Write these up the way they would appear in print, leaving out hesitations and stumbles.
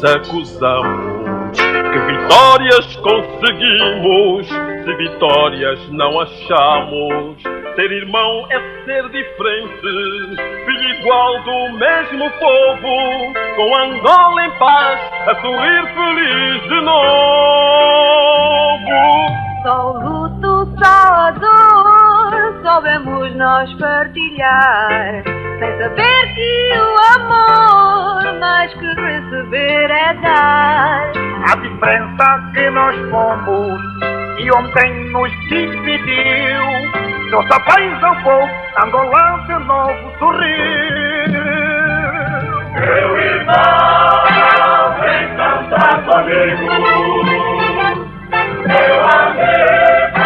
acusamos. Que vitórias conseguimos se vitórias não achamos? Ser irmão é ser diferente, filho igual do mesmo povo, com Angola em paz, a sorrir feliz de novo. Só o luto, só a dor, soubemos nós partilhar, sem saber que o amor, mais que receber é dar. A diferença que nós fomos e ontem nos dividiu, nossa paz ao povo, Angola de novo sorriu. Meu irmão, vem cantar comigo. Meu amigo,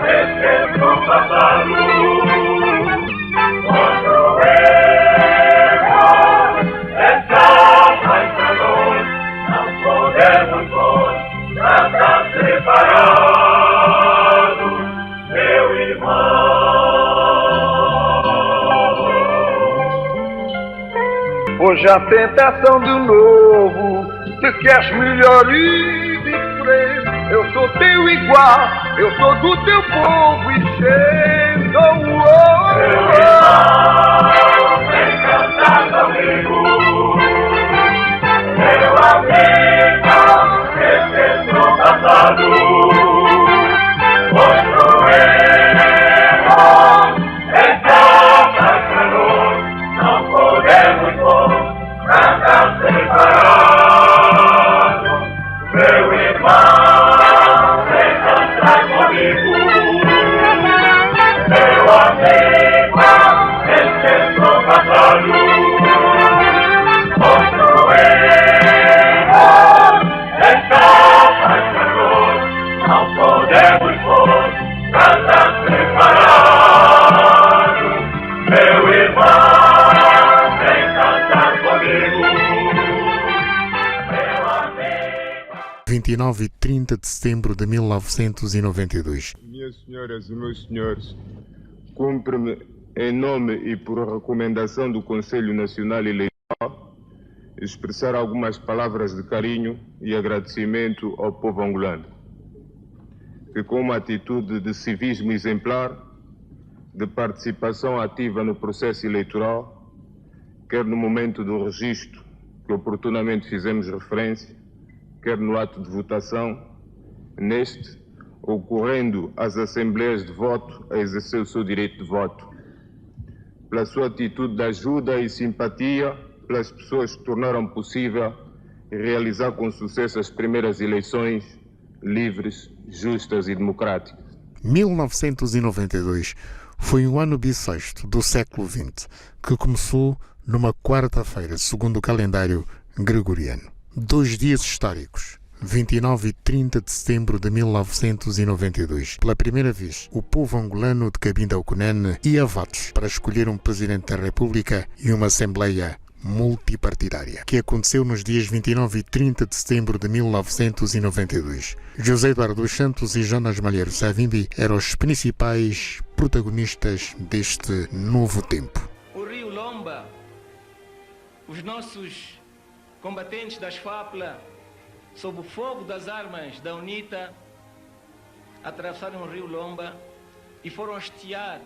esqueça o passado. Quando erro, entrar mais calor, não podemos pôr nada separado, meu irmão. Hoje a tentação de novo, se queres melhor e diferente, eu sou teu igual, eu sou do teu povo e chego ao meu irmão, vem cantar comigo. Meu amigo, esqueça o passado. Quando erro, entrar mais calor, não podemos pôr nada separado, meu irmão, vem cantar comigo. Meu amigo, esqueça o passado. Quando erro, entrar mais calor, não podemos pôr nada separado, meu irmão, vem cantar comigo. 29 e 30 de setembro de 1992. Minhas senhoras e meus senhores, cumpre-me, em nome e por recomendação do Conselho Nacional Eleitoral, expressar algumas palavras de carinho e agradecimento ao povo angolano, que com uma atitude de civismo exemplar, de participação ativa no processo eleitoral, quer no momento do registro, que oportunamente fizemos referência, quer no ato de votação, neste, ocorrendo às assembleias de voto a exercer o seu direito de voto. Pela sua atitude de ajuda e simpatia pelas pessoas que tornaram possível realizar com sucesso as primeiras eleições livres, justas e democráticas. 1992 foi um ano bissexto do século XX, que começou numa quarta-feira, segundo o calendário gregoriano. 2 dias históricos, 29 e 30 de setembro de 1992. Pela primeira vez, o povo angolano de Cabinda ao Cunene ia a votos para escolher um Presidente da República e uma Assembleia multipartidária, que aconteceu nos dias 29 e 30 de setembro de 1992. José Eduardo dos Santos e Jonas Malheiro Savimbi eram os principais protagonistas deste novo tempo. O Rio Lomba, os nossos combatentes das FAPLA, sob o fogo das armas da UNITA, atravessaram o Rio Lomba e foram hastear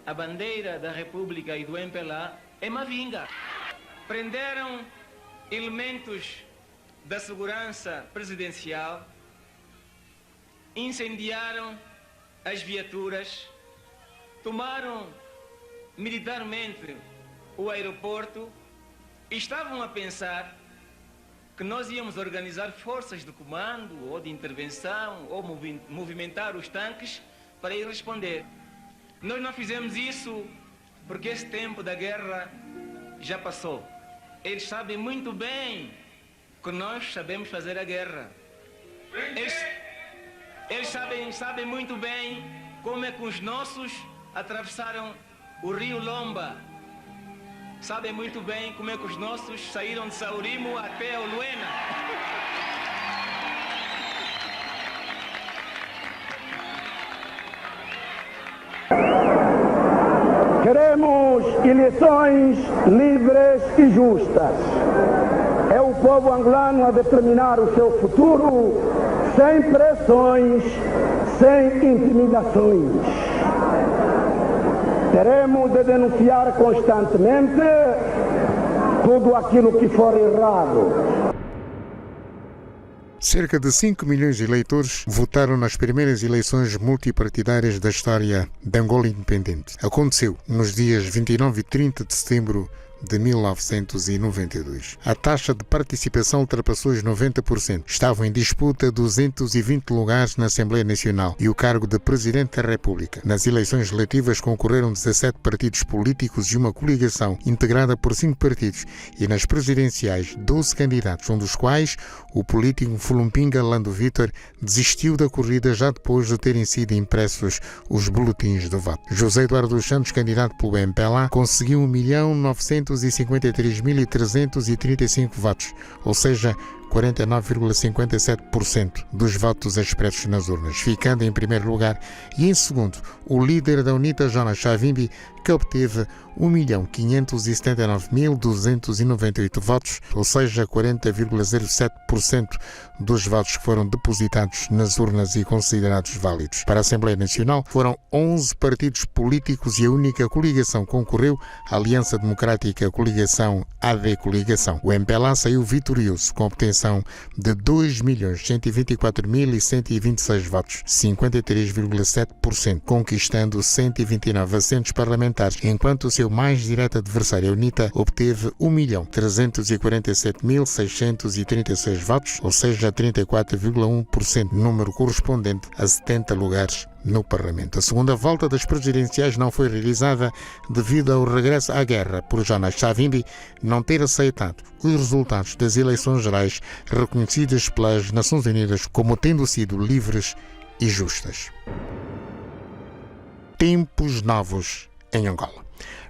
a bandeira da República e do MPLA em Mavinga. Prenderam elementos da segurança presidencial, incendiaram as viaturas, tomaram militarmente o aeroporto e estavam a pensar que nós íamos organizar forças de comando ou de intervenção ou movimentar os tanques para ir responder. Nós não fizemos isso porque esse tempo da guerra já passou. Eles sabem muito bem que nós sabemos fazer a guerra. Eles sabem muito bem como é que os nossos atravessaram o Rio Lomba. Sabem muito bem como é que os nossos saíram de Saurimo até o Luena. Queremos eleições livres e justas. É o povo angolano a determinar o seu futuro sem pressões, sem intimidações. Teremos de denunciar constantemente tudo aquilo que for errado. Cerca de 5 milhões de eleitores votaram nas primeiras eleições multipartidárias da história da Angola independente. Aconteceu nos dias 29 e 30 de setembro de 1992. A taxa de participação ultrapassou os 90%. Estavam em disputa 220 lugares na Assembleia Nacional e o cargo de Presidente da República. Nas eleições legislativas concorreram 17 partidos políticos e uma coligação integrada por 5 partidos, e nas presidenciais 12 candidatos, um dos quais o político Fulumpinga Lando Vítor desistiu da corrida já depois de terem sido impressos os boletins de voto. José Eduardo dos Santos, candidato pelo MPLA, conseguiu 1.953.335 votos, ou seja, 49,57% dos votos expressos nas urnas, ficando em primeiro lugar, e em segundo, o líder da UNITA, Jonas Savimbi, que obteve 1.579.298 votos, ou seja, 40,07% dos votos que foram depositados nas urnas e considerados válidos. Para a Assembleia Nacional, foram 11 partidos políticos e a única coligação concorreu, a Aliança Democrática Coligação AD Coligação. O MPLA saiu vitorioso, com obtenção de 2.124.126 votos, 53,7%, conquistando 129 assentos parlamentares, enquanto o seu mais direto adversário, a UNITA, obteve 1.347.636 votos, ou seja, 34,1%, número correspondente a 70 lugares no Parlamento. A segunda volta das presidenciais não foi realizada devido ao regresso à guerra por Jonas Savimbi não ter aceitado os resultados das eleições gerais reconhecidas pelas Nações Unidas como tendo sido livres e justas. Tempos novos em Angola.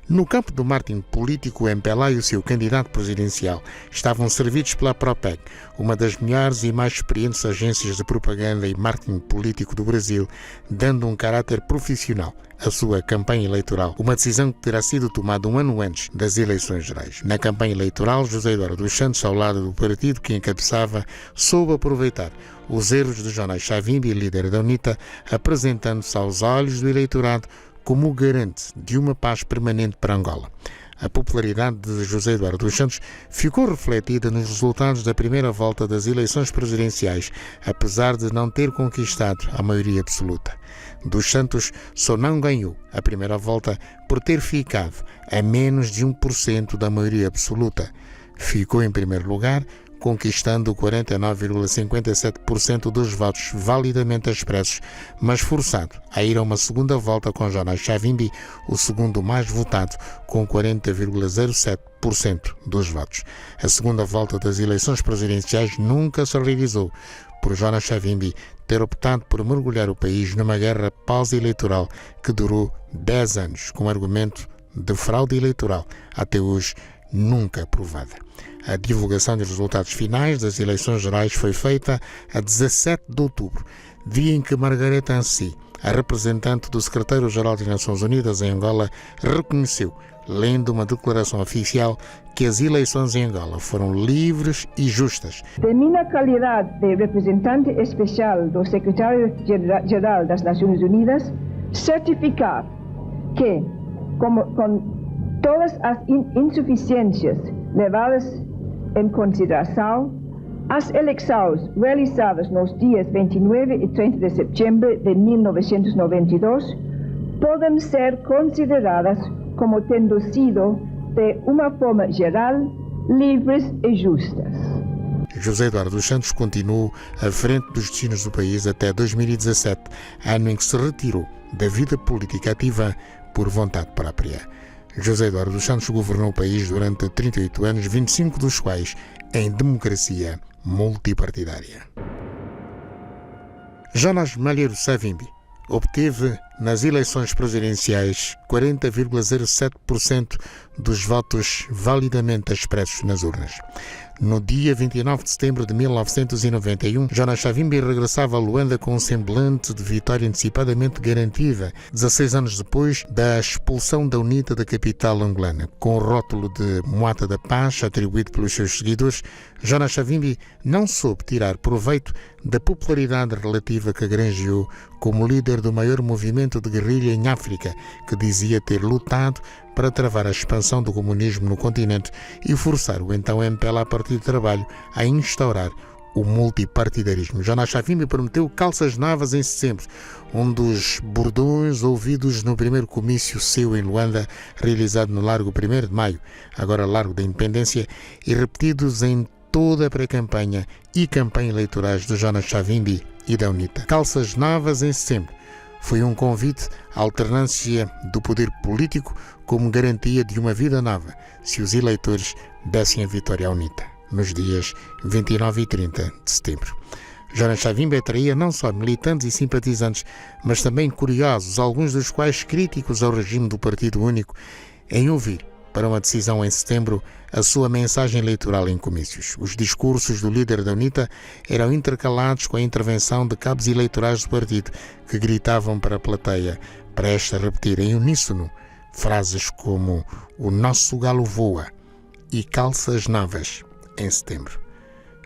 No campo do marketing político, o MPLA e o seu candidato presidencial estavam servidos pela Propeg, uma das melhores e mais experientes agências de propaganda e marketing político do Brasil, dando um caráter profissional à sua campanha eleitoral, uma decisão que terá sido tomada um ano antes das eleições gerais. Na campanha eleitoral, José Eduardo dos Santos, ao lado do partido que encabeçava, soube aproveitar os erros de Jonas Savimbi, líder da UNITA, apresentando-se aos olhos do eleitorado como o garante de uma paz permanente para Angola. A popularidade de José Eduardo dos Santos ficou refletida nos resultados da primeira volta das eleições presidenciais, apesar de não ter conquistado a maioria absoluta. Dos Santos só não ganhou a primeira volta por ter ficado a menos de 1% da maioria absoluta. Ficou em primeiro lugar, conquistando 49,57% dos votos validamente expressos, mas forçado a ir a uma segunda volta com Jonas Savimbi, o segundo mais votado, com 40,07% dos votos. A segunda volta das eleições presidenciais nunca se realizou, por Jonas Savimbi ter optado por mergulhar o país numa guerra pós-eleitoral que durou 10 anos, com argumento de fraude eleitoral, até hoje nunca provada. A divulgação dos resultados finais das eleições gerais foi feita a 17 de outubro, dia em que Margareta Anssi, a representante do secretário-geral das Nações Unidas em Angola, reconheceu, lendo uma declaração oficial, que as eleições em Angola foram livres e justas. De minha qualidade de representante especial do secretário-geral das Nações Unidas, certificar que, com todas as insuficiências levadas em consideração, as eleições realizadas nos dias 29 e 30 de setembro de 1992 podem ser consideradas como tendo sido, de uma forma geral, livres e justas. José Eduardo dos Santos continuou à frente dos destinos do país até 2017, ano em que se retirou da vida política ativa por vontade própria. José Eduardo dos Santos governou o país durante 38 anos, 25 dos quais em democracia multipartidária. Jonas Malheiro Savimbi obteve nas eleições presidenciais 40,07% dos votos validamente expressos nas urnas. No dia 29 de setembro de 1991, Jonas Savimbi regressava a Luanda com um semblante de vitória antecipadamente garantida, 16 anos depois da expulsão da UNITA da capital angolana. Com o rótulo de Moata da Paz atribuído pelos seus seguidores, Jonas Savimbi não soube tirar proveito da popularidade relativa que granjeou como líder do maior movimento de guerrilha em África, que dizia ter lutado para travar a expansão do comunismo no continente e forçar o então MPLA Partido de Trabalho a instaurar o multipartidarismo. Jonas Savimbi prometeu calças novas em setembro, um dos bordões ouvidos no primeiro comício seu em Luanda, realizado no Largo 1º de Maio, agora Largo da Independência, e repetidos em toda a pré-campanha e campanha eleitorais de Jonas Savimbi e da UNITA. Calças novas em setembro foi um convite à alternância do poder político como garantia de uma vida nova, se os eleitores dessem a vitória à UNITA, nos dias 29 e 30 de setembro. Jonas Savimbi atraía não só militantes e simpatizantes, mas também curiosos, alguns dos quais críticos ao regime do Partido Único, em ouvir, para uma decisão em setembro, a sua mensagem eleitoral em comícios. Os discursos do líder da UNITA eram intercalados com a intervenção de cabos eleitorais do partido, que gritavam para a plateia, prestes a repetir em uníssono frases como "O nosso galo voa" e "calças novas" em setembro.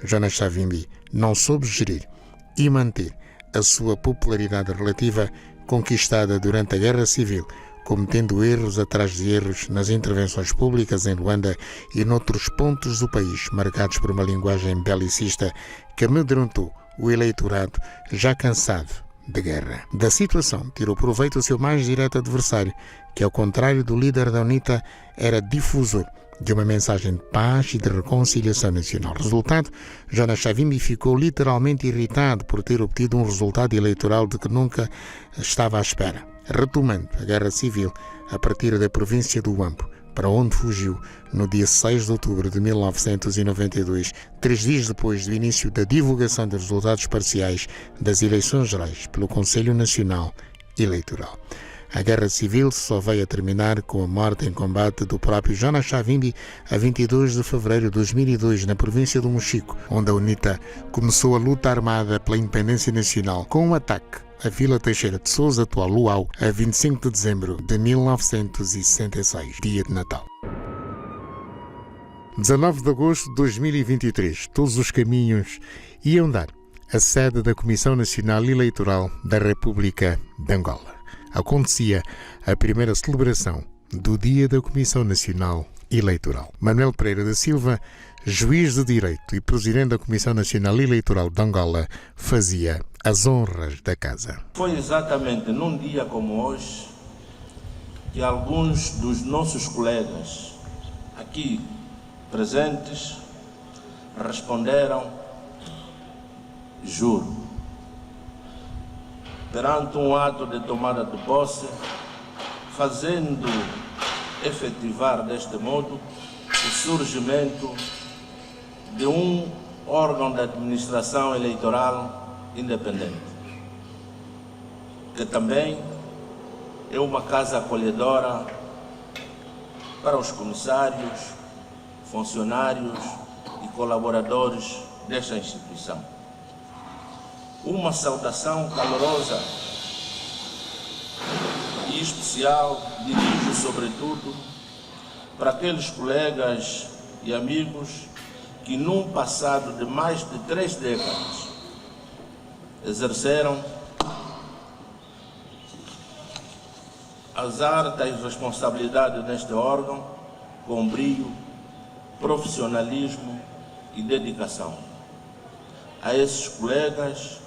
Jonas Savimbi não soube gerir e manter a sua popularidade relativa conquistada durante a Guerra Civil, cometendo erros atrás de erros nas intervenções públicas em Luanda e noutros pontos do país, marcados por uma linguagem belicista que amedrontou o eleitorado já cansado de guerra. Da situação tirou proveito o seu mais direto adversário, que, ao contrário do líder da UNITA, era difusor de uma mensagem de paz e de reconciliação nacional. Resultado, Jonas Savimbi ficou literalmente irritado por ter obtido um resultado eleitoral de que nunca estava à espera, retomando a guerra civil a partir da província do Huambo, para onde fugiu no dia 6 de outubro de 1992, 3 dias depois do início da divulgação dos resultados parciais das eleições gerais pelo Conselho Nacional Eleitoral. A guerra civil só veio a terminar com a morte em combate do próprio Jonas Savimbi a 22 de fevereiro de 2002, na província do Mochico, onde a UNITA começou a luta armada pela independência nacional com um ataque à Vila Teixeira de Sousa, atual Luau, a 25 de dezembro de 1966, dia de Natal. 19 de agosto de 2023, todos os caminhos iam dar à sede da Comissão Nacional Eleitoral da República de Angola. Acontecia a primeira celebração do Dia da Comissão Nacional Eleitoral. Manuel Pereira da Silva, juiz de direito e presidente da Comissão Nacional Eleitoral de Angola, fazia as honras da casa. Foi exatamente num dia como hoje que alguns dos nossos colegas aqui presentes responderam juro, perante um ato de tomada de posse, fazendo efetivar deste modo o surgimento de um órgão de administração eleitoral independente, que também é uma casa acolhedora para os comissários, funcionários e colaboradores desta instituição. Uma saudação calorosa e especial dirijo sobretudo para aqueles colegas e amigos que num passado de mais de 3 décadas exerceram as altas responsabilidades neste órgão com brio, profissionalismo e dedicação. A esses colegas,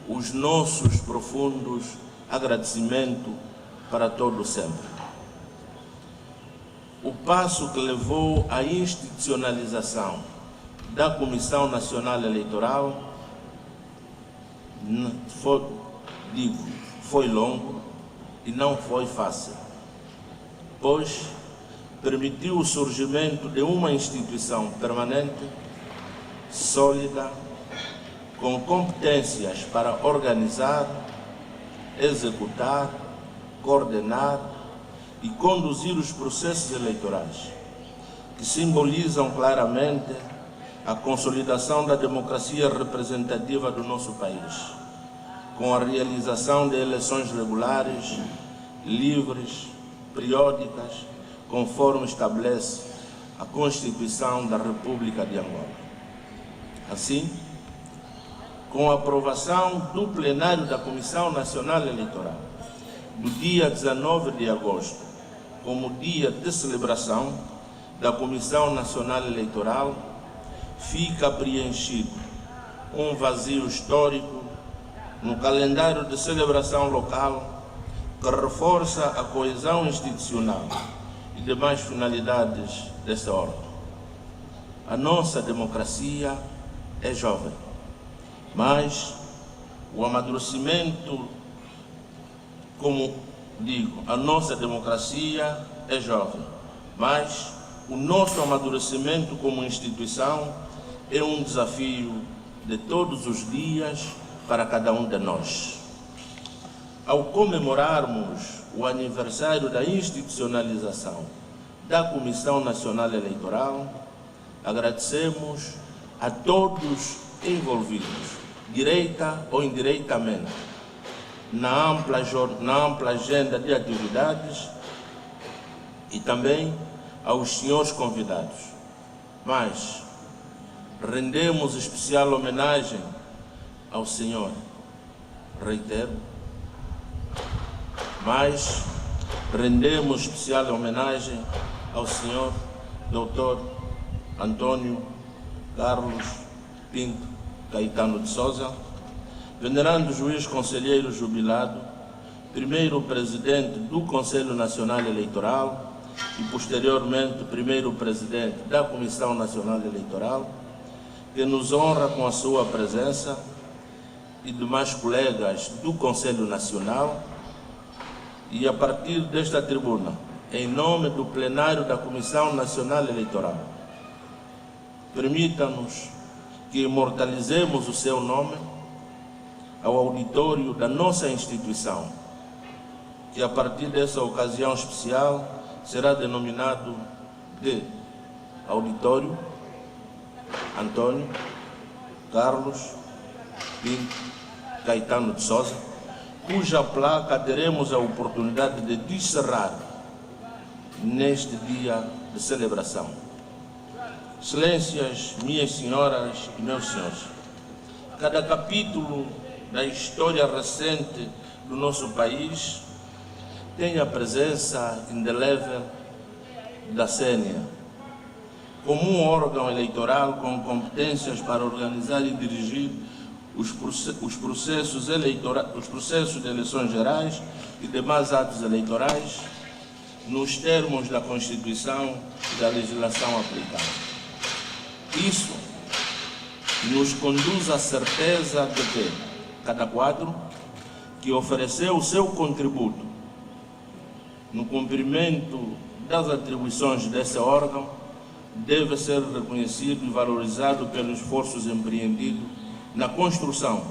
os nossos profundos agradecimentos para todo sempre. O passo que levou à institucionalização da Comissão Nacional Eleitoral foi longo e não foi fácil, pois permitiu o surgimento de uma instituição permanente, sólida, com competências para organizar, executar coordenar e conduzir os processos eleitorais, que simbolizam claramente a consolidação da democracia representativa do nosso país, com a realização de eleições regulares, livres, periódicas, conforme estabelece a Constituição da República de Angola. Assim, com a aprovação do plenário da Comissão Nacional Eleitoral, do dia 19 de agosto, como dia de celebração da Comissão Nacional Eleitoral, fica preenchido um vazio histórico no calendário de celebração local que reforça a coesão institucional e demais finalidades desta ordem. A nossa democracia é jovem, mas o amadurecimento, como digo, a nossa democracia é jovem, mas o nosso amadurecimento como instituição é um desafio de todos os dias para cada um de nós. Ao comemorarmos o aniversário da institucionalização da Comissão Nacional Eleitoral, agradecemos a todos envolvidos, direita ou indiretamente, na ampla agenda de atividades e também aos senhores convidados. Mas rendemos especial homenagem ao senhor, reitero, mas rendemos especial homenagem ao senhor Dr. Antônio Carlos Pinto Caetano de Souza, venerando juiz conselheiro jubilado, primeiro presidente do Conselho Nacional Eleitoral e posteriormente primeiro presidente da Comissão Nacional Eleitoral, que nos honra com a sua presença, e demais colegas do Conselho Nacional, e a partir desta tribuna, em nome do plenário da Comissão Nacional Eleitoral, permita-nos que imortalizemos o seu nome ao auditório da nossa instituição, que a partir dessa ocasião especial será denominado de Auditório Antônio Carlos Pinto Caetano de Souza, cuja placa teremos a oportunidade de descerrar neste dia de celebração. Excelências, minhas senhoras e meus senhores, cada capítulo da história recente do nosso país tem a presença indelével da CNE, como um órgão eleitoral com competências para organizar e dirigir os processos de eleições gerais e demais atos eleitorais, nos termos da Constituição e da legislação aplicada. Isso nos conduz à certeza de que cada quadro que ofereceu o seu contributo no cumprimento das atribuições desse órgão deve ser reconhecido e valorizado pelos esforços empreendidos na construção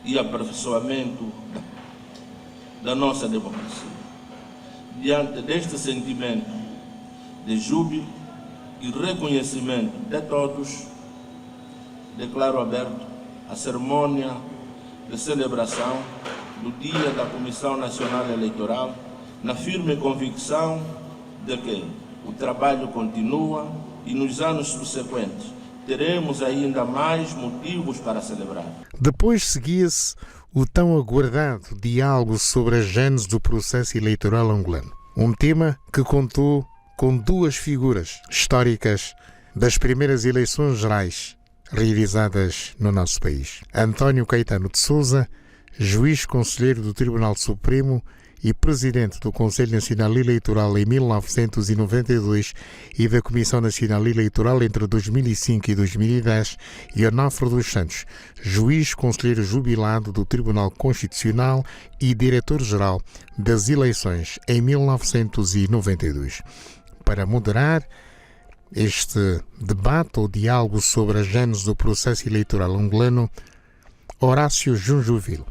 e aperfeiçoamento da nossa democracia. Diante deste sentimento de júbilo e reconhecimento de todos, declaro aberto a cerimônia de celebração do Dia da Comissão Nacional Eleitoral, na firme convicção de que o trabalho continua e nos anos subsequentes teremos ainda mais motivos para celebrar. Depois seguia-se o tão aguardado diálogo sobre a gênese do processo eleitoral angolano. Um tema que contou com duas figuras históricas das primeiras eleições gerais realizadas no nosso país. António Caetano de Souza, juiz conselheiro do Tribunal Supremo e presidente do Conselho Nacional Eleitoral em 1992 e da Comissão Nacional Eleitoral entre 2005 e 2010, e Onofre dos Santos, juiz conselheiro jubilado do Tribunal Constitucional e diretor-geral das eleições em 1992. Para moderar este debate ou diálogo sobre a gênese do processo eleitoral angolano, Horácio Junjuville,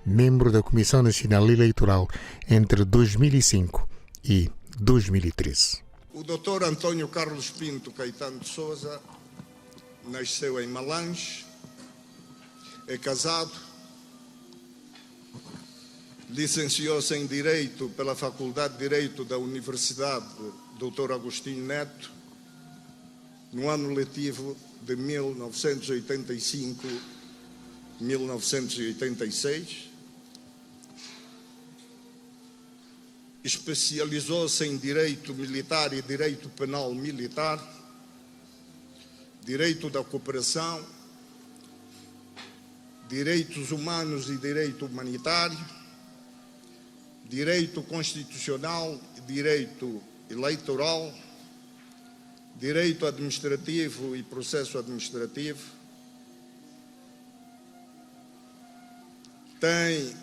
membro da Comissão Nacional Eleitoral entre 2005 e 2013. O Dr. Antônio Carlos Pinto Caetano de Sousa nasceu em Malange, é casado, licenciou-se em Direito pela Faculdade de Direito da Universidade Dr. Agostinho Neto no ano letivo de 1985-1986. Especializou-se em Direito Militar e Direito Penal Militar, Direito da Cooperação, Direitos Humanos e Direito Humanitário, Direito Constitucional e Direito Eleitoral, Direito Administrativo e Processo Administrativo. Tem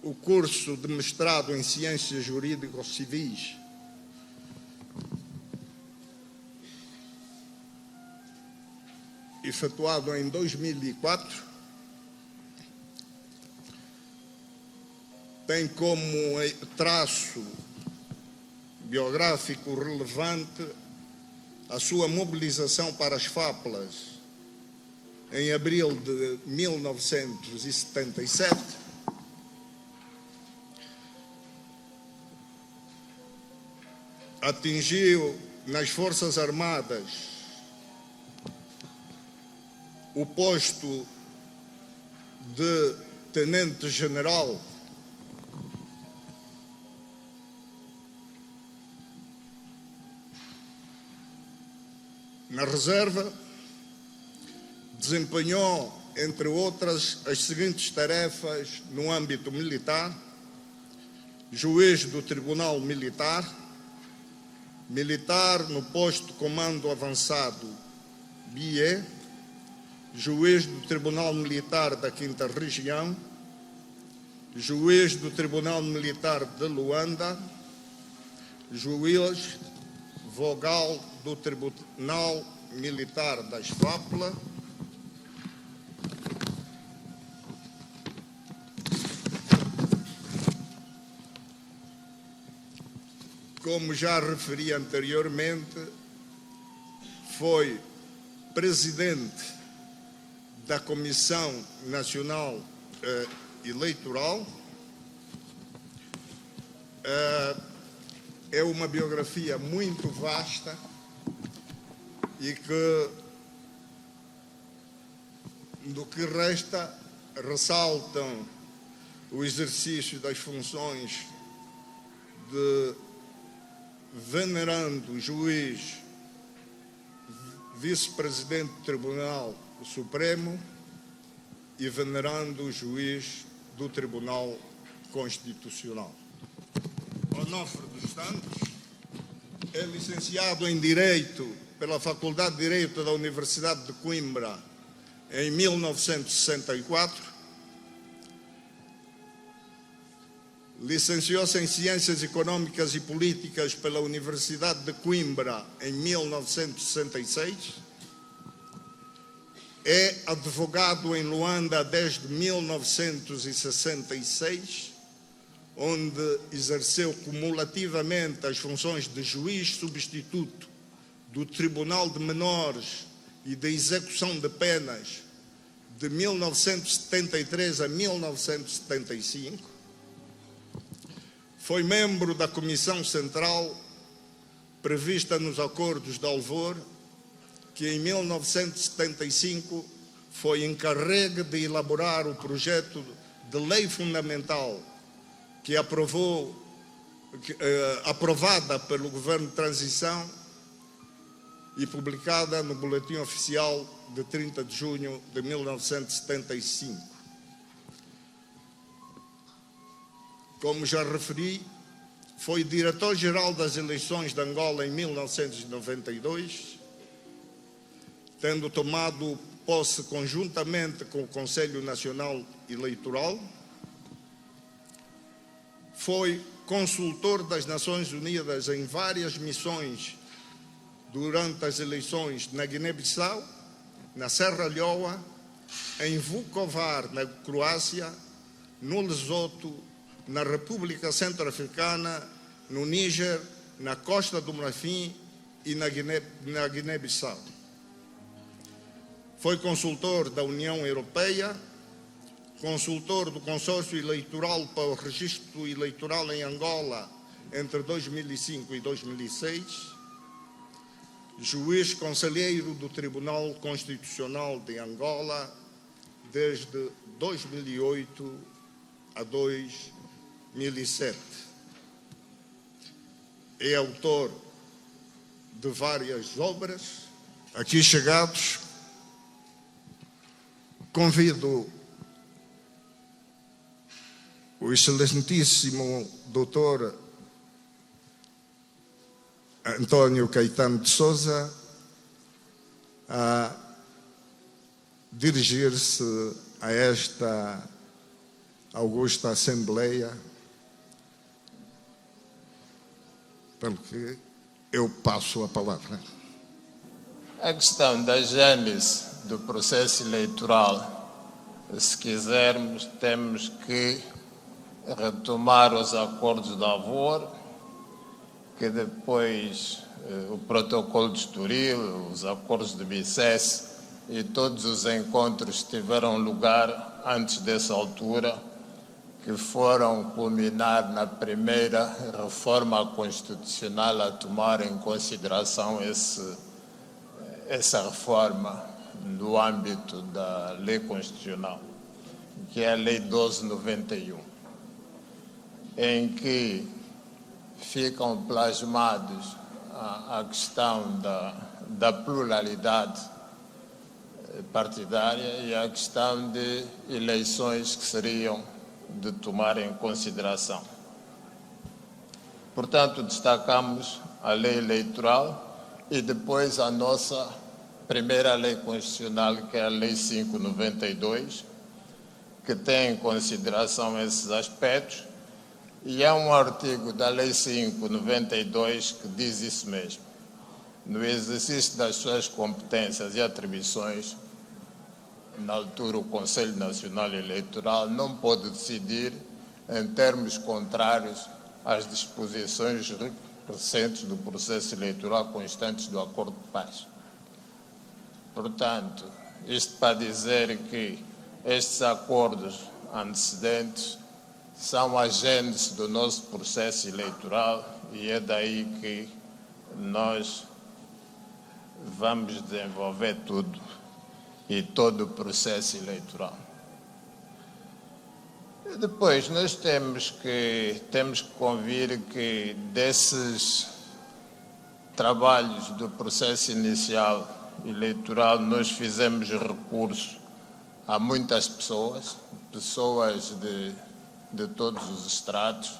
o curso de mestrado em Ciências Jurídicas Civis efetuado em 2004. Tem como traço biográfico relevante a sua mobilização para as FAPLAs em abril de 1977, atingiu nas Forças Armadas o posto de tenente-general na reserva. Desempenhou, entre outras, as seguintes tarefas no âmbito militar: juiz do Tribunal Militar, militar no posto de comando avançado BIE, juiz do Tribunal Militar da 5ª Região, juiz do Tribunal Militar de Luanda, juiz vogal do Tribunal Militar das FAPLA, como já referi anteriormente, foi presidente da Comissão Nacional Eleitoral. É uma biografia muito vasta e que, do que resta, ressaltam o exercício das funções de venerando juiz, vice-presidente do Tribunal Supremo e venerando juiz do Tribunal Constitucional. Onofre dos Santos é licenciado em Direito pela Faculdade de Direito da Universidade de Coimbra em 1964. Licenciou-se em Ciências Econômicas e Políticas pela Universidade de Coimbra em 1966. É advogado em Luanda desde 1966, onde exerceu cumulativamente as funções de juiz substituto do Tribunal de Menores e de Execução de Penas de 1973 a 1975. Foi membro da Comissão Central prevista nos Acordos de Alvor, que em 1975 foi encarregue de elaborar o projeto de lei fundamental que aprovada pelo Governo de Transição e publicada no Boletim Oficial de 30 de junho de 1975. Como já referi, foi diretor-geral das eleições de Angola em 1992, tendo tomado posse conjuntamente com o Conselho Nacional Eleitoral. Foi consultor das Nações Unidas em várias missões durante as eleições na Guiné-Bissau, na Serra Leoa, em Vukovar, na Croácia, no Lesoto, na República Centro-Africana, no Níger, na Costa do Marfim e na Guiné-Bissau. Foi consultor da União Europeia, consultor do Consórcio Eleitoral para o Registro Eleitoral em Angola entre 2005 e 2006, juiz conselheiro do Tribunal Constitucional de Angola desde 2008 a 2007. É autor de várias obras. Aqui chegados, convido o excelentíssimo doutor António Caetano de Sousa a dirigir-se a esta augusta Assembleia, pelo que eu passo a palavra. A questão da gênese do processo eleitoral, se quisermos, temos que retomar os acordos de Alvor, que depois o protocolo de Estoril, os acordos de Bicesse e todos os encontros que tiveram lugar antes dessa altura, que foram culminar na primeira reforma constitucional a tomar em consideração essa reforma no âmbito da lei constitucional, que é a Lei 1291, em que ficam plasmados a questão da pluralidade partidária e a questão de eleições que seriam de tomar em consideração. Portanto, destacamos a lei eleitoral e depois a nossa primeira lei constitucional, que é a Lei 592, que tem em consideração esses aspectos. E há um artigo da Lei 592 que diz isso mesmo. No exercício das suas competências e atribuições, na altura o Conselho Nacional Eleitoral não pode decidir em termos contrários às disposições recentes do processo eleitoral constantes do Acordo de Paz. Portanto, isto para dizer que estes acordos antecedentes são a gênese do nosso processo eleitoral e é daí que nós vamos desenvolver tudo e todo o processo eleitoral. E depois nós temos que convir que desses trabalhos do processo inicial eleitoral nós fizemos recurso a muitas pessoas de todos os estratos,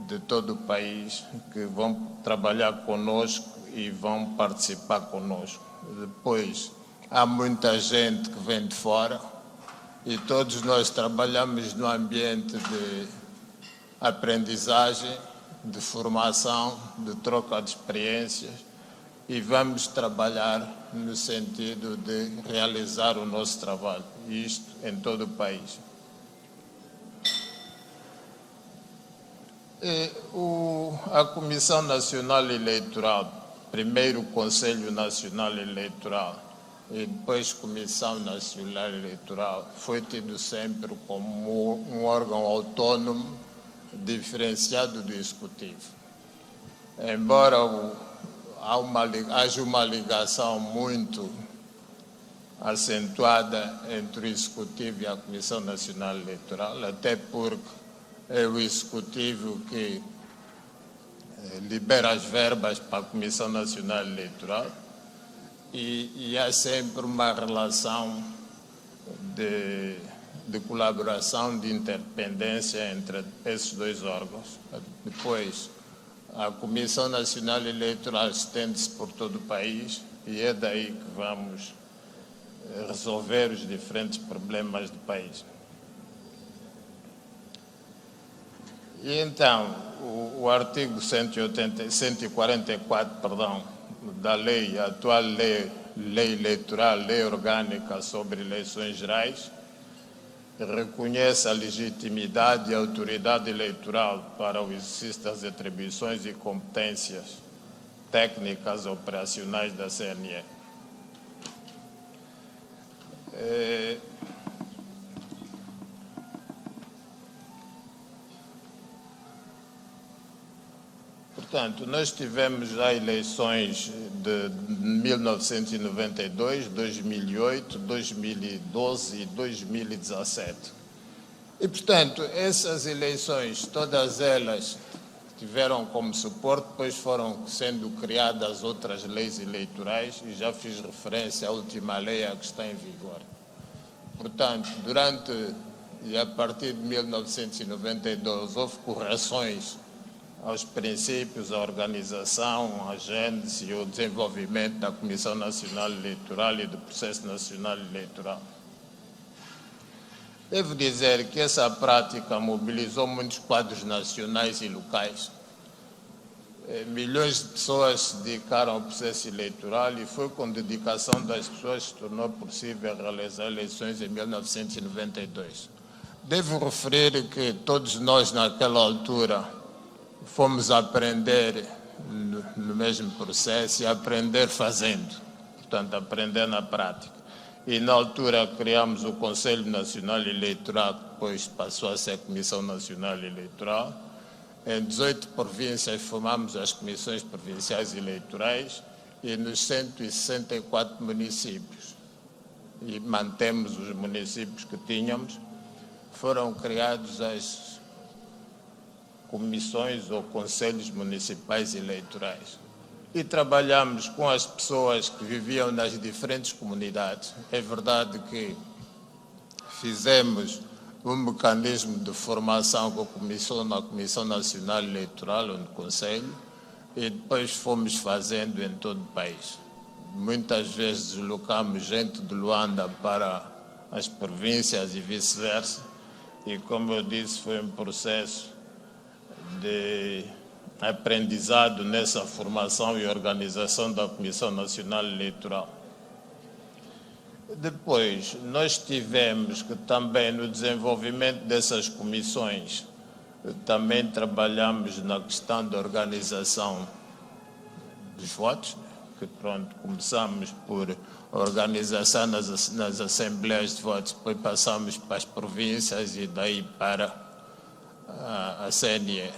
de todo o país, que vão trabalhar conosco e vão participar conosco. Depois, há muita gente que vem de fora e todos nós trabalhamos no ambiente de aprendizagem, de formação, de troca de experiências e vamos trabalhar no sentido de realizar o nosso trabalho, e isto em todo o país. A Comissão Nacional Eleitoral, primeiro Conselho Nacional Eleitoral e depois Comissão Nacional Eleitoral, foi tido sempre como um órgão autônomo diferenciado do Executivo. Embora haja uma ligação muito acentuada entre o Executivo e a Comissão Nacional Eleitoral, até porque é o Executivo que libera as verbas para a Comissão Nacional Eleitoral e há sempre uma relação de colaboração, de interdependência entre esses dois órgãos. Depois, a Comissão Nacional Eleitoral estende-se por todo o país e é daí que vamos resolver os diferentes problemas do país. E então, o artigo 144, da lei, a atual lei eleitoral, lei orgânica sobre eleições gerais, reconhece a legitimidade e a autoridade eleitoral para o exercício das atribuições e competências técnicas operacionais da CNE. Portanto, nós tivemos já eleições de 1992, 2008, 2012 e 2017. E, portanto, essas eleições, todas elas tiveram como suporte, depois foram sendo criadas outras leis eleitorais, e já fiz referência à última lei a que está em vigor. Portanto, durante e a partir de 1992 houve correções aos princípios, à organização, à gênese e ao desenvolvimento da Comissão Nacional Eleitoral e do Processo Nacional Eleitoral. Devo dizer que essa prática mobilizou muitos quadros nacionais e locais. Milhões de pessoas se dedicaram ao processo eleitoral e foi com dedicação das pessoas que se tornou possível realizar eleições em 1992. Devo referir que todos nós, naquela altura, fomos aprender no mesmo processo e aprender fazendo, portanto, aprender na prática. E, na altura, criamos o Conselho Nacional Eleitoral, que depois passou a ser a Comissão Nacional Eleitoral. Em 18 províncias formamos as comissões provinciais eleitorais e nos 164 municípios, e mantemos os municípios que tínhamos, foram criados as comissões ou conselhos municipais eleitorais. E trabalhamos com as pessoas que viviam nas diferentes comunidades. É verdade que fizemos um mecanismo de formação com na Comissão Nacional Eleitoral, no Conselho, e depois fomos fazendo em todo o país. Muitas vezes deslocamos gente de Luanda para as províncias e vice-versa, e, como eu disse, foi um processo de aprendizado nessa formação e organização da Comissão Nacional Eleitoral. Depois, nós tivemos que também, no desenvolvimento dessas comissões, também trabalhamos na questão da organização dos votos, que pronto, começamos por organização nas assembleias de votos, depois passamos para as províncias e daí para a CNE.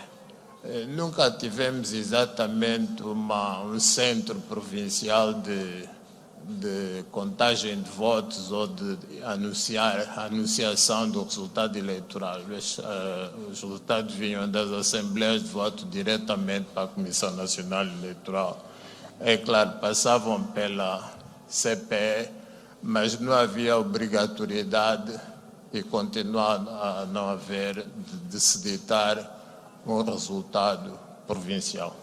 Nunca tivemos exatamente um centro provincial de contagem de votos ou de anunciação do resultado eleitoral. Os resultados vinham das assembleias de voto diretamente para a Comissão Nacional Eleitoral. É claro, passavam pela CPE, mas não havia obrigatoriedade e continua a não haver de se ditar um resultado provincial.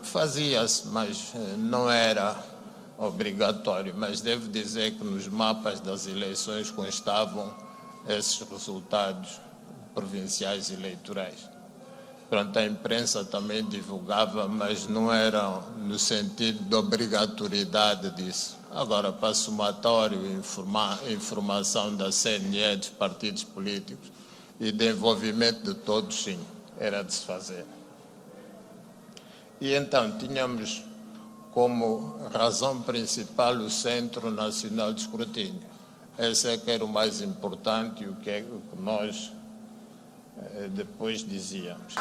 Fazia-se, mas não era obrigatório, mas devo dizer que nos mapas das eleições constavam esses resultados provinciais eleitorais. Pronto, a imprensa também divulgava, mas não era no sentido de obrigatoriedade disso. Agora, para somatório, informação da CNE, dos partidos políticos e de envolvimento de todos, sim, era de se fazer. E então tínhamos como razão principal o Centro Nacional de Escrutínio. Esse é que era o mais importante e o que nós depois dizíamos.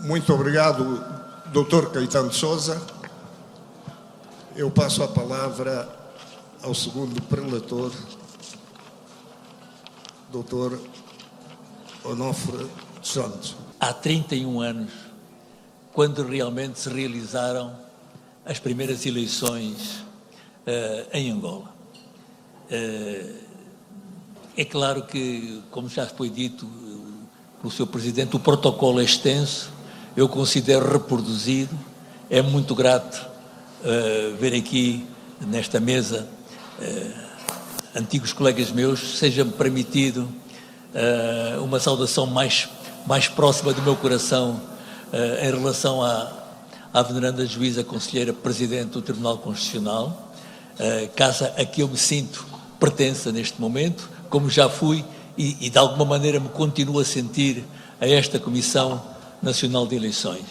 Muito obrigado, Dr. Caetano de Sousa. Eu passo a palavra ao segundo prelator, Dr. Onofre dos Santos. Há 31 anos, quando realmente se realizaram as primeiras eleições em Angola. É claro que, como já foi dito pelo Sr. Presidente, o protocolo é extenso, eu considero reproduzido. É muito grato ver aqui nesta mesa antigos colegas meus. Seja-me permitido uma saudação mais próxima do meu coração em relação à veneranda juíza conselheira Presidente do Tribunal Constitucional, casa a que eu me sinto pertença neste momento, como já fui e de alguma maneira me continuo a sentir a esta Comissão Nacional de Eleições.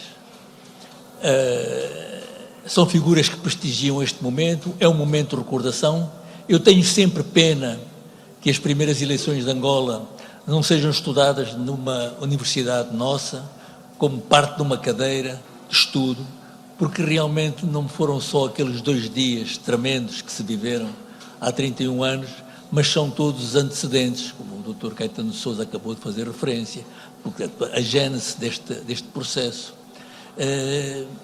São figuras que prestigiam este momento, é um momento de recordação. Eu tenho sempre pena que as primeiras eleições de Angola não sejam estudadas numa universidade nossa, como parte de uma cadeira de estudo, porque realmente não foram só aqueles 2 dias tremendos que se viveram há 31 anos, mas são todos os antecedentes, como o Dr. Caetano de Sousa acabou de fazer referência, porque a gênese deste processo,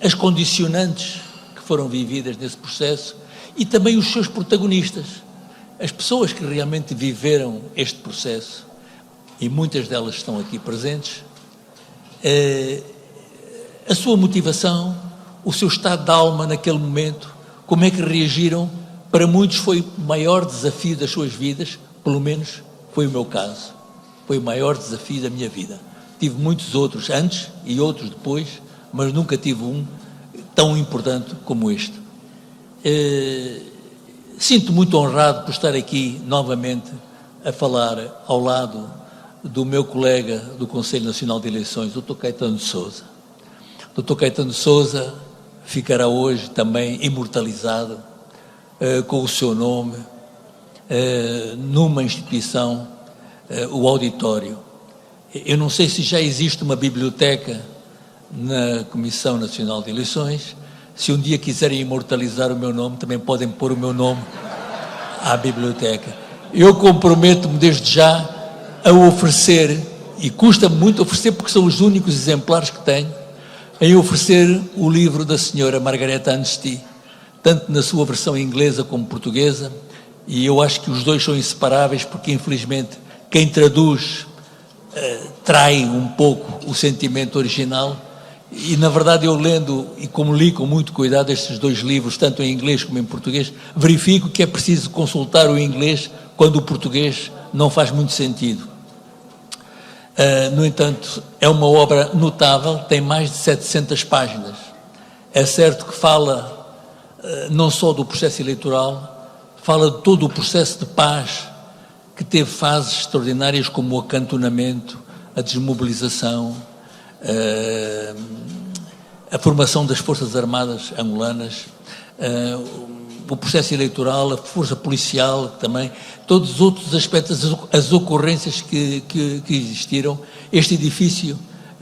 as condicionantes que foram vividas nesse processo e também os seus protagonistas, as pessoas que realmente viveram este processo, e muitas delas estão aqui presentes, a sua motivação, o seu estado de alma naquele momento, como é que reagiram. Para muitos foi o maior desafio das suas vidas, pelo menos foi o meu caso, foi o maior desafio da minha vida. Tive muitos outros antes e outros depois, mas nunca tive um tão importante como este. Sinto muito honrado por estar aqui novamente a falar ao lado do meu colega do Conselho Nacional de Eleições, Dr. Caetano de Sousa. Dr. Caetano de Sousa ficará hoje também imortalizado com o seu nome numa instituição, o auditório. Eu não sei se já existe uma biblioteca na Comissão Nacional de Eleições. Se um dia quiserem imortalizar o meu nome, também podem pôr o meu nome à biblioteca. Eu comprometo-me desde já a oferecer, e custa-me muito oferecer porque são os únicos exemplares que tenho, em oferecer o livro da senhora Margaret Anstey, tanto na sua versão inglesa como portuguesa, e eu acho que os dois são inseparáveis porque, infelizmente, quem traduz trai um pouco o sentimento original, e, na verdade, eu lendo, e como li com muito cuidado estes 2 livros, tanto em inglês como em português, verifico que é preciso consultar o inglês quando o português não faz muito sentido. No entanto, é uma obra notável, tem mais de 700 páginas. É certo que fala não só do processo eleitoral, fala de todo o processo de paz que teve fases extraordinárias como o acantonamento, a desmobilização, a formação das Forças Armadas angolanas, o processo eleitoral, a força policial também, todos os outros aspectos, as ocorrências que existiram. Este edifício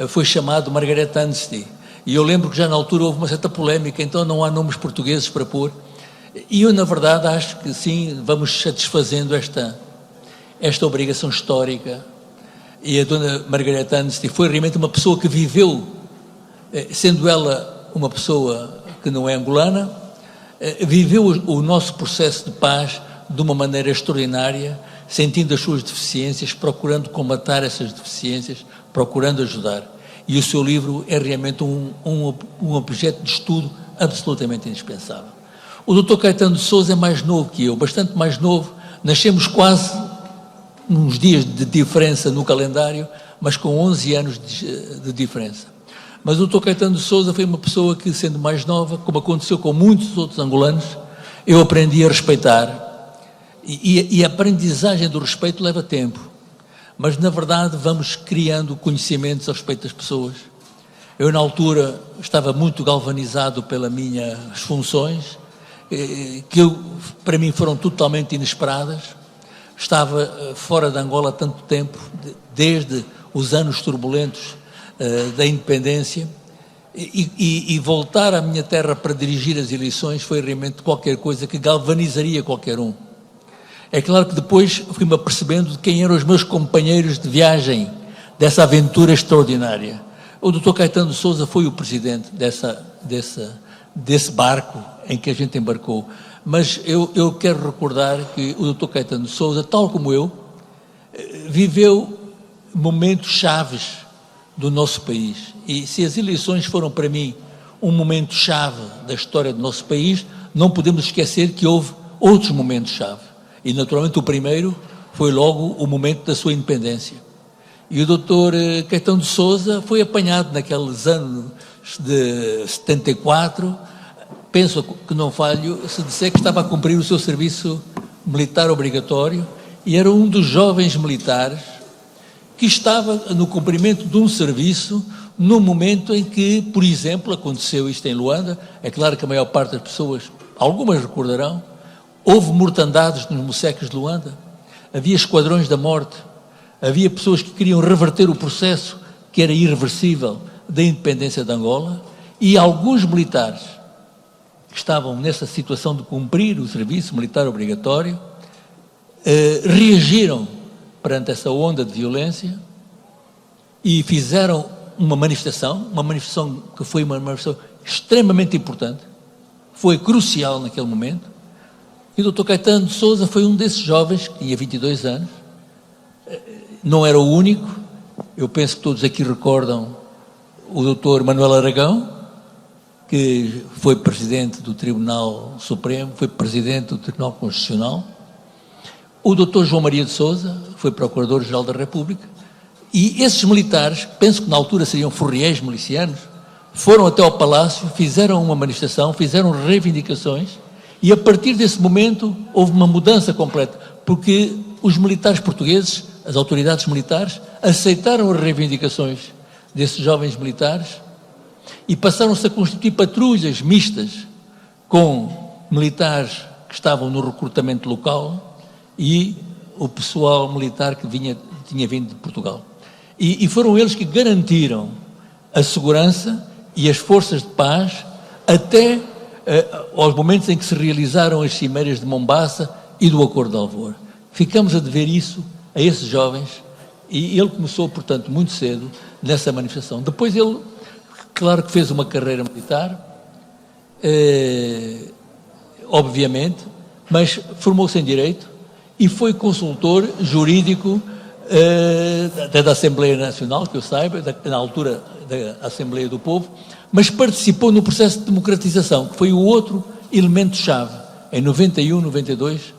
foi chamado Margaret Anstey, e eu lembro que já na altura houve uma certa polémica, então não há nomes portugueses para pôr, e eu na verdade acho que sim, vamos satisfazendo esta obrigação histórica. E a dona Margaret Anstey foi realmente uma pessoa que viveu, sendo ela uma pessoa que não é angolana, viveu o nosso processo de paz de uma maneira extraordinária, sentindo as suas deficiências, procurando combater essas deficiências, procurando ajudar. E o seu livro é realmente um objeto de estudo absolutamente indispensável. O Dr. Caetano de Sousa é mais novo que eu, bastante mais novo, nascemos quase uns dias de diferença no calendário, mas com 11 anos de diferença. Mas o Dr. Caetano de Sousa foi uma pessoa que, sendo mais nova, como aconteceu com muitos outros angolanos, eu aprendi a respeitar. E a aprendizagem do respeito leva tempo. Mas, na verdade, vamos criando conhecimentos a respeito das pessoas. Eu, na altura, estava muito galvanizado pelas minhas funções, que para mim foram totalmente inesperadas. Estava fora de Angola há tanto tempo, desde os anos turbulentos da independência, e voltar à minha terra para dirigir as eleições foi realmente qualquer coisa que galvanizaria qualquer um. É claro que depois fui-me apercebendo de quem eram os meus companheiros de viagem dessa aventura extraordinária. O Dr. Caetano de Sousa foi o presidente desse barco em que a gente embarcou. Mas eu quero recordar que o Dr. Caetano de Sousa, tal como eu, viveu momentos chaves do nosso país. E se as eleições foram para mim um momento chave da história do nosso país, não podemos esquecer que houve outros momentos chave. E naturalmente o primeiro foi logo o momento da sua independência. E o doutor Caetano de Sousa foi apanhado naqueles anos de 74, penso que não falho se disser que estava a cumprir o seu serviço militar obrigatório e era um dos jovens militares que estava no cumprimento de um serviço no momento em que, por exemplo, aconteceu isto em Luanda. É claro que a maior parte das pessoas, algumas recordarão, houve mortandades nos moceques de Luanda, havia esquadrões da morte, havia pessoas que queriam reverter o processo que era irreversível da independência de Angola, e alguns militares que estavam nessa situação de cumprir o serviço militar obrigatório reagiram perante essa onda de violência e fizeram uma manifestação que foi uma manifestação extremamente importante, foi crucial naquele momento, e o Dr. Caetano de Sousa foi um desses jovens, que tinha 22 anos, não era o único. Eu penso que todos aqui recordam o Dr. Manuel Aragão, que foi presidente do Tribunal Supremo, foi presidente do Tribunal Constitucional, o Dr. João Maria de Sousa, foi Procurador-Geral da República, e esses militares, penso que na altura seriam furriéis milicianos, foram até ao Palácio, fizeram uma manifestação, fizeram reivindicações, e a partir desse momento houve uma mudança completa, porque os militares portugueses, as autoridades militares, aceitaram as reivindicações desses jovens militares e passaram-se a constituir patrulhas mistas com militares que estavam no recrutamento local e o pessoal militar que tinha vindo de Portugal. E foram eles que garantiram a segurança e as forças de paz até aos momentos em que se realizaram as cimeiras de Mombasa e do Acordo de Alvor. Ficamos a dever isso a esses jovens, e ele começou, portanto, muito cedo nessa manifestação. Depois ele, claro que fez uma carreira militar, obviamente, mas formou-se em Direito e foi consultor jurídico até da Assembleia Nacional, que eu saiba, na altura da Assembleia do Povo, mas participou no processo de democratização, que foi o outro elemento-chave. Em 91, 92,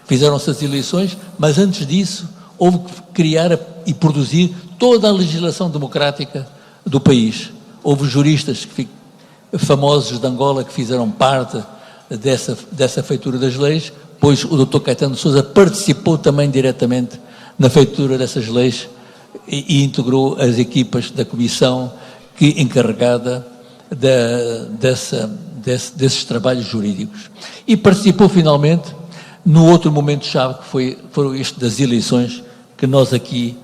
fizeram-se as eleições, mas antes disso houve que criar e produzir toda a legislação democrática do país. Houve juristas famosos de Angola que fizeram parte dessa feitura das leis, pois o Dr. Caetano de Sousa participou também diretamente na feitura dessas leis e integrou as equipas da comissão encarregada desses trabalhos jurídicos. E participou finalmente no outro momento-chave, que foram este das eleições que nós aqui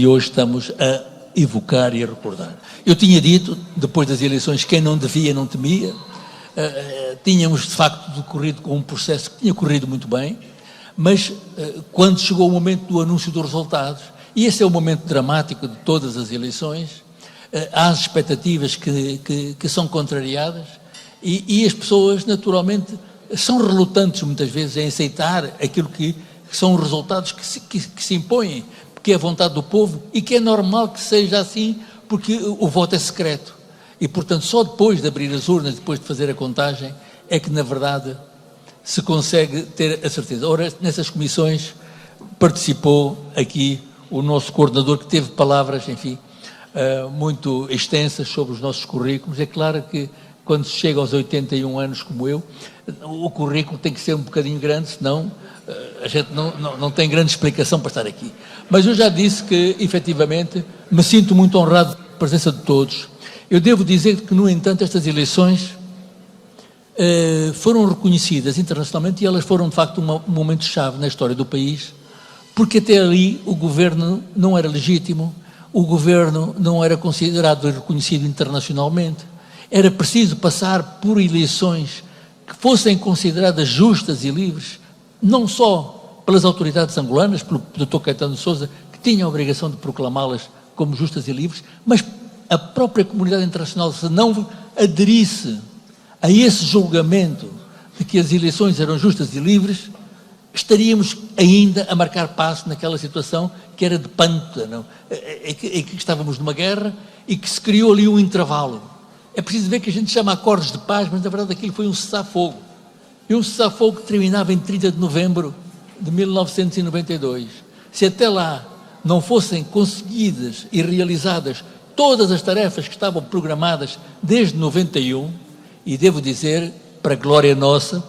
hoje estamos a evocar e a recordar. Eu tinha dito, depois das eleições, quem não devia não temia. Tínhamos de facto decorrido com um processo que tinha corrido muito bem, mas quando chegou o momento do anúncio dos resultados, e esse é o momento dramático de todas as eleições, há as expectativas que são contrariadas e as pessoas naturalmente são relutantes muitas vezes em aceitar aquilo que são os resultados que se impõem, porque é a vontade do povo e que é normal que seja assim, porque o voto é secreto. E, portanto, só depois de abrir as urnas, depois de fazer a contagem, é que, na verdade, se consegue ter a certeza. Ora, nessas comissões participou aqui o nosso coordenador, que teve palavras, enfim, muito extensas sobre os nossos currículos. É claro que, quando se chega aos 81 anos como eu, o currículo tem que ser um bocadinho grande, senão a gente não tem grande explicação para estar aqui. Mas eu já disse que, efetivamente, me sinto muito honrado pela presença de todos. Eu devo dizer que, no entanto, estas eleições foram reconhecidas internacionalmente e elas foram, de facto, um momento-chave na história do país, porque até ali o governo não era legítimo, o governo não era considerado e reconhecido internacionalmente. Era preciso passar por eleições que fossem consideradas justas e livres, não só pelas autoridades angolanas, pelo Dr. Caetano de Sousa, que tinha a obrigação de proclamá-las como justas e livres, mas a própria comunidade internacional, se não aderisse a esse julgamento de que as eleições eram justas e livres, estaríamos ainda a marcar passo naquela situação que era de pântano, em que estávamos numa guerra e que se criou ali um intervalo. É preciso ver que a gente chama acordos de paz, mas na verdade aquilo foi um cessar-fogo. E um cessar-fogo que terminava em 30 de novembro de 1992. Se até lá não fossem conseguidas e realizadas todas as tarefas que estavam programadas desde 91, e devo dizer, para glória nossa,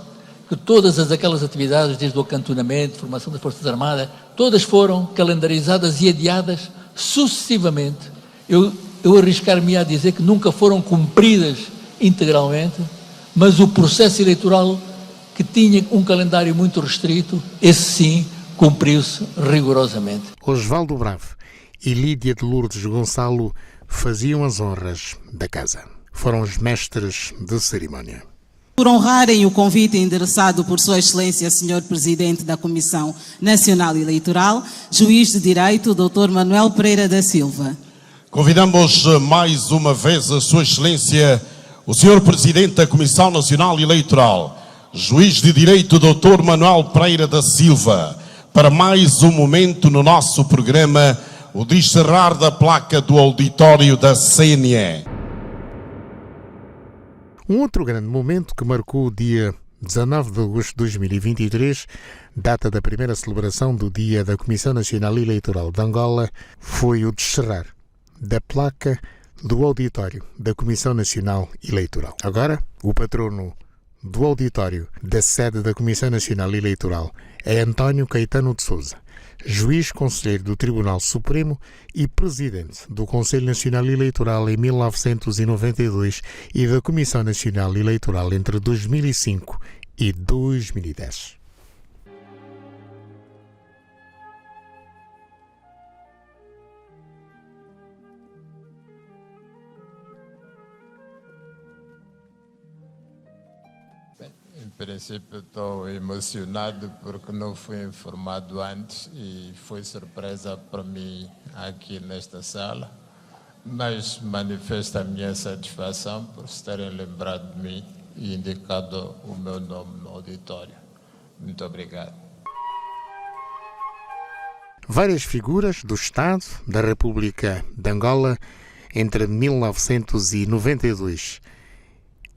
que todas aquelas atividades, desde o acantonamento, formação das Forças Armadas, todas foram calendarizadas e adiadas sucessivamente. Eu arriscar-me a dizer que nunca foram cumpridas integralmente, mas o processo eleitoral, que tinha um calendário muito restrito, esse sim cumpriu-se rigorosamente. Osvaldo Bravo e Lídia de Lourdes Gonçalo faziam as honras da casa. Foram os mestres de cerimónia. Por honrarem o convite endereçado por Sua Excelência, Sr. Presidente da Comissão Nacional Eleitoral, Juiz de Direito, Dr. Manuel Pereira da Silva. Convidamos mais uma vez a Sua Excelência, o Sr. Presidente da Comissão Nacional Eleitoral, Juiz de Direito, Dr. Manuel Pereira da Silva, para mais um momento no nosso programa, o descerrar da placa do auditório da CNE. Um outro grande momento que marcou o dia 19 de agosto de 2023, data da primeira celebração do Dia da Comissão Nacional Eleitoral de Angola, foi o descerrar da placa do auditório da Comissão Nacional Eleitoral. Agora, o patrono do auditório da sede da Comissão Nacional Eleitoral é António Caetano de Sousa, juiz conselheiro do Tribunal Supremo e presidente do Conselho Nacional Eleitoral em 1992 e da Comissão Nacional Eleitoral entre 2005 e 2010. Em princípio, estou emocionado porque não fui informado antes e foi surpresa para mim aqui nesta sala, mas manifesto a minha satisfação por se terem lembrado de mim e indicado o meu nome no auditório. Muito obrigado. Várias figuras do Estado da República de Angola entre 1992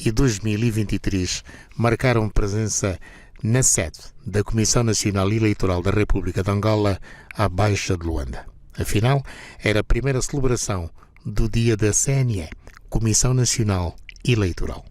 e 2023 marcaram presença na sede da Comissão Nacional Eleitoral da República de Angola, à Baixa de Luanda. Afinal, era a primeira celebração do dia da CNE, Comissão Nacional Eleitoral.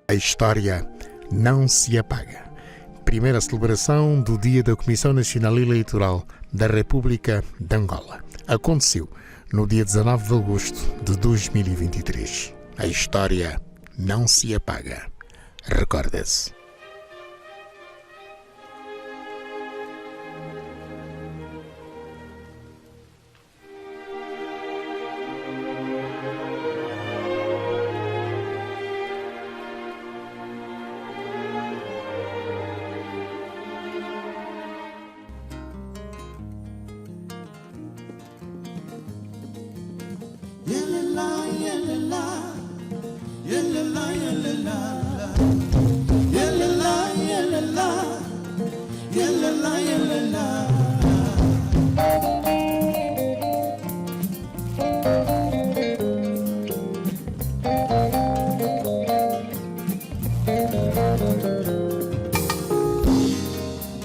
A história não se apaga. Primeira celebração do Dia da Comissão Nacional Eleitoral da República de Angola. Aconteceu no dia 19 de agosto de 2023. A história não se apaga. Recorda-se.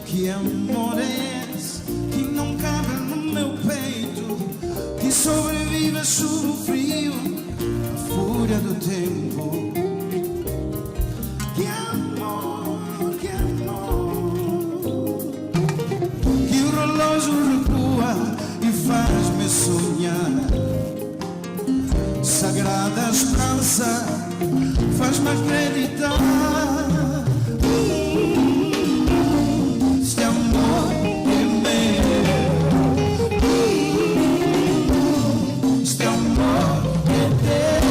Que amor é esse que não cabe no meu peito, que sobrevive sob o frio, a fúria do tempo? Que amor, que amor, que o relógio recua e faz-me sonhar. Sagrada esperança faz-me acreditar. Este amor é meu, este amor é teu.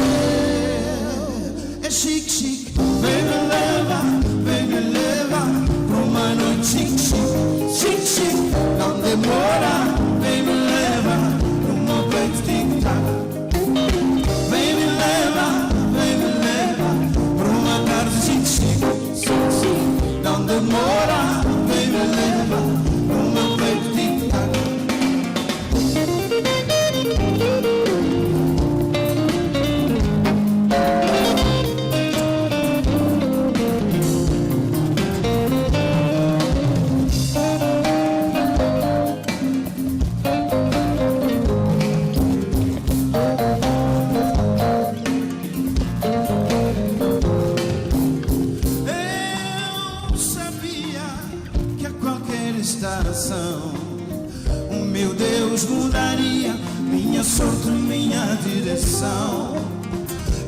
É chique, chique, vem me leva pra uma noite chique, chique, chique, chique. Não demora, vem me leva pro meu peito tic-tac. Vem me leva pra uma tarde chique, chique, chique, chique. Não demora, vem me leva pro meu peito tic-tac. Eu sabia que a qualquer estação o meu Deus mudaria minha sorte, minha direção,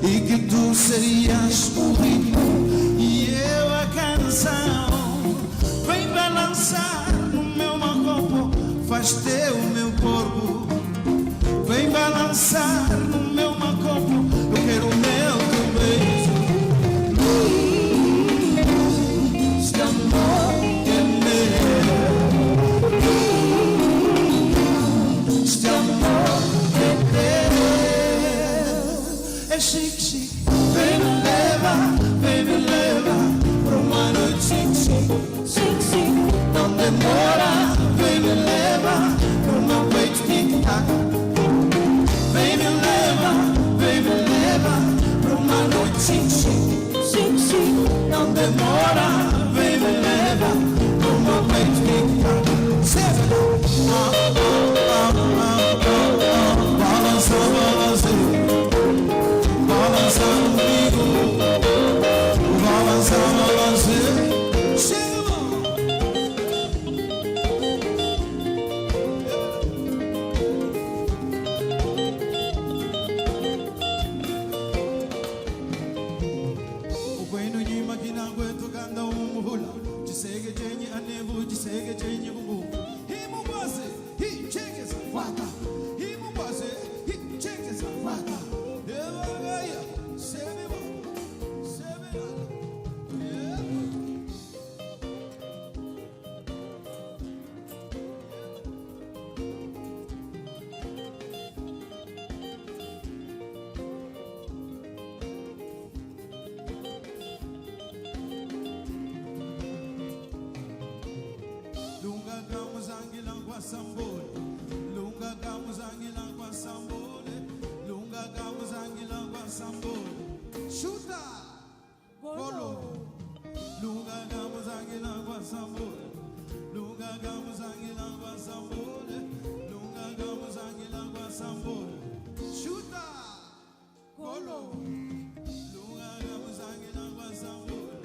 e que tu serias o ritmo e eu a canção. Vem balançar no meu macopo, faz teu o meu corpo. Vem balançar no meu macopo, eu quero o meu teu beijo. Este amor é meu, este amor é teu. É chique, chique, vem me leva pra uma noite chique, chique, chique, chique. Não demora, vem me leva pro meu peito tic-tac. Vem me leva pra uma noite chique, chique, chique, chique. Não demora, vem me leva pro meu peito tic-tac. Balança, balança, balança comigo. Balança, balança, chega. O queno nyima kinangwe tokanda umuhula. Chisege chenye anevu, chisege chenye gumu. Himu base, hi cheke safata. Himu base, hi cheke safata. Devagaya, sebeba, sebeba. Lunga kamuzangi langwa sambole, lunga kamuzangi langwa sambole, lunga kamuzangi langwa sambole. Shuta, golo. Lunga kamuzangi langwa sambole, lunga kamuzangi langwa sambole, lunga kamuzangi langwa sambole. Shuta, golo. Lunga kamuzangi langwa sambole.